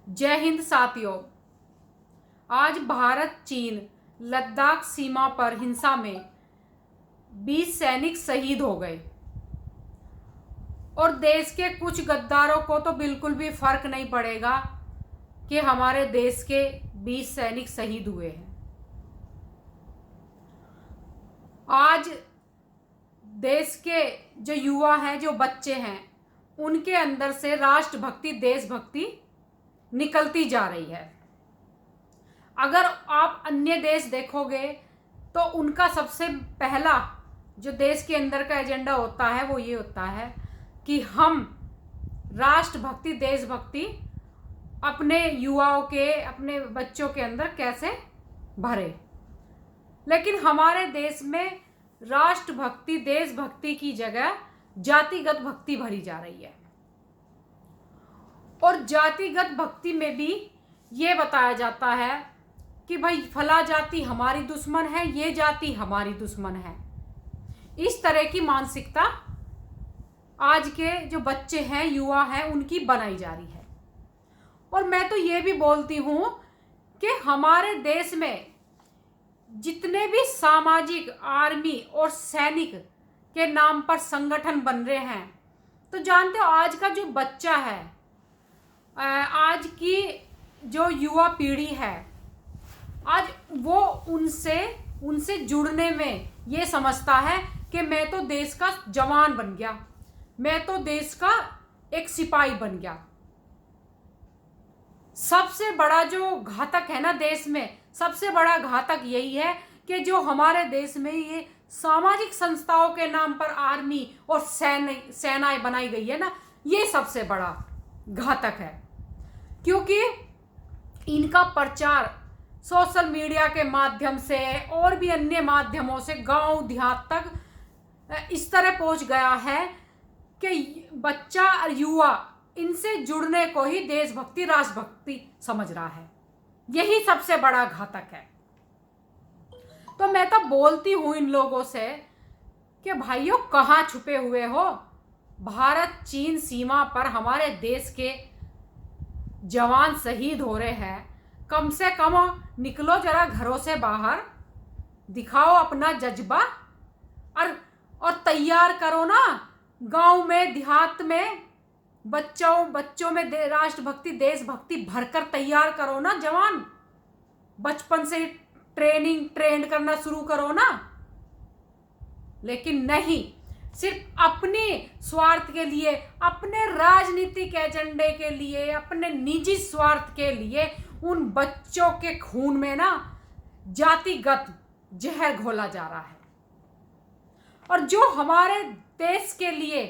जय हिंद साथियों। आज भारत चीन लद्दाख सीमा पर हिंसा में 20 सैनिक शहीद हो गए और देश के कुछ गद्दारों को तो बिल्कुल भी फर्क नहीं पड़ेगा कि हमारे देश के 20 सैनिक शहीद हुए हैं। आज देश के जो युवा हैं, जो बच्चे हैं, उनके अंदर से राष्ट्रभक्ति, देशभक्ति निकलती जा रही है। अगर आप अन्य देश देखोगे तो उनका सबसे पहला जो देश के अंदर का एजेंडा होता है वो ये होता है कि हम राष्ट्रभक्ति, देशभक्ति अपने युवाओं के, अपने बच्चों के अंदर कैसे भरे। लेकिन हमारे देश में राष्ट्रभक्ति, देशभक्ति की जगह जातिगत भक्ति भरी जा रही है। और जातिगत भक्ति में भी ये बताया जाता है कि भाई फला जाति हमारी दुश्मन है, ये जाति हमारी दुश्मन है। इस तरह की मानसिकता आज के जो बच्चे हैं, युवा हैं, उनकी बनाई जा रही है। और मैं तो ये भी बोलती हूँ कि हमारे देश में जितने भी सामाजिक, आर्मी और सैनिक के नाम पर संगठन बन रहे हैं, तो जानते हो आज का जो बच्चा है, आज की जो युवा पीढ़ी है, आज वो उनसे जुड़ने में ये समझता है कि मैं तो देश का जवान बन गया, मैं तो देश का एक सिपाही बन गया। सबसे बड़ा जो घातक है ना देश में, सबसे बड़ा घातक यही है कि जो हमारे देश में ये सामाजिक संस्थाओं के नाम पर आर्मी और सेनाएं बनाई गई है ना, ये सबसे बड़ा घातक है। क्योंकि इनका प्रचार सोशल मीडिया के माध्यम से और भी अन्य माध्यमों से गांव देहात तक इस तरह पहुंच गया है कि बच्चा और युवा इनसे जुड़ने को ही देशभक्ति, राष्ट्रभक्ति समझ रहा है। यही सबसे बड़ा घातक है। तो मैं तो बोलती हूं इन लोगों से कि भाइयों, कहाँ छुपे हुए हो? भारत चीन सीमा पर हमारे देश के जवान शहीद हो रहे हैं। कम से कम निकलो जरा घरों से बाहर, दिखाओ अपना जज्बा और तैयार करो ना गांव में, देहात में बच्चों में राष्ट्रभक्ति, देशभक्ति भरकर तैयार करो ना जवान। बचपन से ट्रेंड करना शुरू करो ना। लेकिन नहीं, सिर्फ अपने स्वार्थ के लिए, अपने राजनीतिक एजेंडे के लिए, अपने निजी स्वार्थ के लिए उन बच्चों के खून में ना जातिगत जहर घोला जा रहा है। और जो हमारे देश के लिए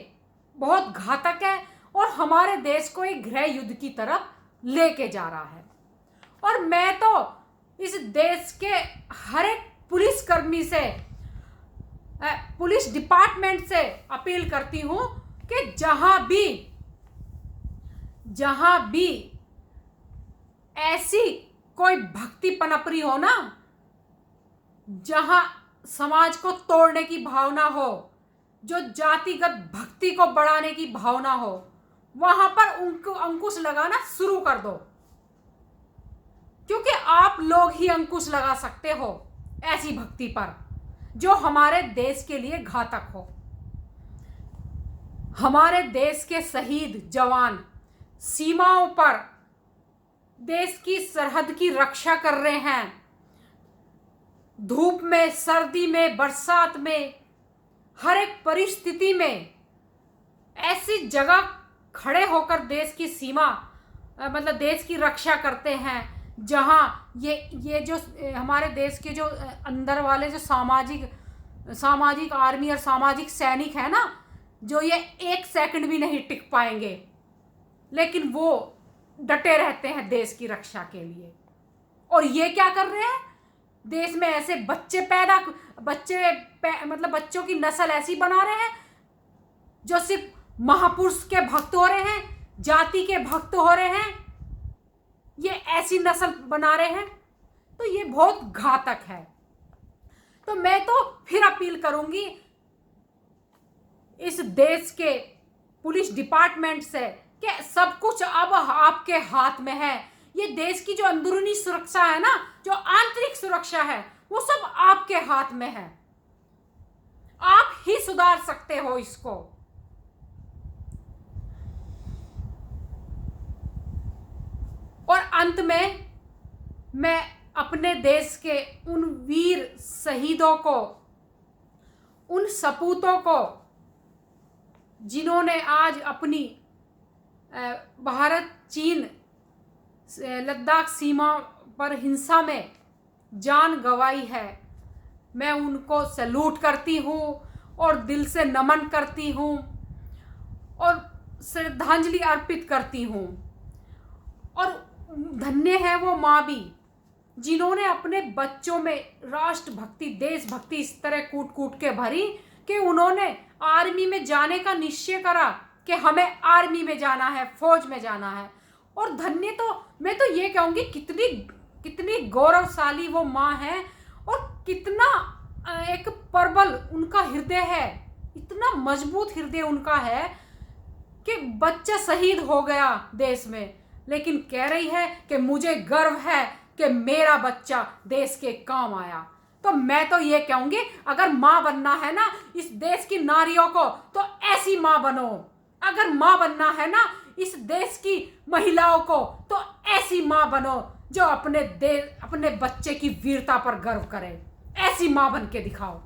बहुत घातक है और हमारे देश को एक गृह युद्ध की तरफ लेके जा रहा है। और मैं तो इस देश के हर एक पुलिसकर्मी से, पुलिस डिपार्टमेंट से अपील करती हूं कि जहां भी ऐसी कोई भक्ति पनपरी हो ना, जहां समाज को तोड़ने की भावना हो, जो जातिगत भक्ति को बढ़ाने की भावना हो, वहां पर उनको अंकुश लगाना शुरू कर दो। क्योंकि आप लोग ही अंकुश लगा सकते हो ऐसी भक्ति पर जो हमारे देश के लिए घातक हो। हमारे देश के शहीद जवान सीमाओं पर देश की सरहद की रक्षा कर रहे हैं। धूप में, सर्दी में, बरसात में, हर एक परिस्थिति में ऐसी जगह खड़े होकर देश की सीमा, मतलब देश की रक्षा करते हैं, जहां ये जो हमारे देश के जो अंदर वाले जो सामाजिक आर्मी और सामाजिक सैनिक है ना, जो ये एक सेकंड भी नहीं टिक पाएंगे, लेकिन वो डटे रहते हैं देश की रक्षा के लिए। और ये क्या कर रहे हैं? देश में ऐसे मतलब बच्चों की नस्ल ऐसी बना रहे हैं जो सिर्फ महापुरुष के भक्त हो रहे हैं, जाति के भक्त हो रहे हैं। ये ऐसी नस्ल बना रहे हैं, तो ये बहुत घातक है। तो मैं तो फिर अपील करूंगी इस देश के पुलिस डिपार्टमेंट से कि सब कुछ अब आपके हाथ में है। ये देश की जो अंदरूनी सुरक्षा है ना, जो आंतरिक सुरक्षा है, वो सब आपके हाथ में है। आप ही सुधार सकते हो इसको। और अंत में मैं अपने देश के उन वीर शहीदों को, उन सपूतों को जिन्होंने आज अपनी भारत चीन लद्दाख सीमा पर हिंसा में जान गंवाई है, मैं उनको सैल्यूट करती हूँ और दिल से नमन करती हूँ और श्रद्धांजलि अर्पित करती हूँ। और धन्य है वो माँ भी जिन्होंने अपने बच्चों में राष्ट्रभक्ति, देशभक्ति इस तरह कूट कूट के भरी कि उन्होंने आर्मी में जाने का निश्चय करा कि हमें आर्मी में जाना है, फौज में जाना है। और धन्य तो मैं तो ये कहूँगी कितनी कितनी गौरवशाली वो माँ है और कितना एक प्रबल उनका हृदय है, इतना मजबूत हृदय उनका है कि बच्चा शहीद हो गया देश में, लेकिन कह रही है कि मुझे गर्व है कि मेरा बच्चा देश के काम आया। तो मैं तो ये कहूँगी अगर माँ बनना है ना इस देश की नारियों को, तो ऐसी माँ बनो। अगर माँ बनना है ना इस देश की महिलाओं को, तो ऐसी माँ बनो जो अपने बच्चे की वीरता पर गर्व करे। ऐसी माँ बन के दिखाओ।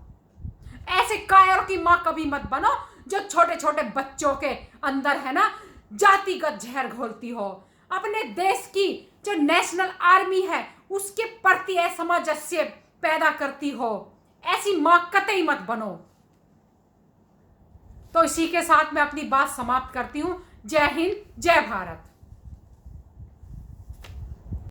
ऐसे कायरों की माँ कभी मत बनो जो छोटे छोटे बच्चों के अंदर है ना जातिगत जहर घोलती हो। अपने देश की जो नेशनल आर्मी है उसके प्रति असमंजस्य पैदा करती हो। ऐसी माँ कतई मत बनो। तो इसी के साथ मैं अपनी बात समाप्त करती हूँ। जय हिंद, जय भारत।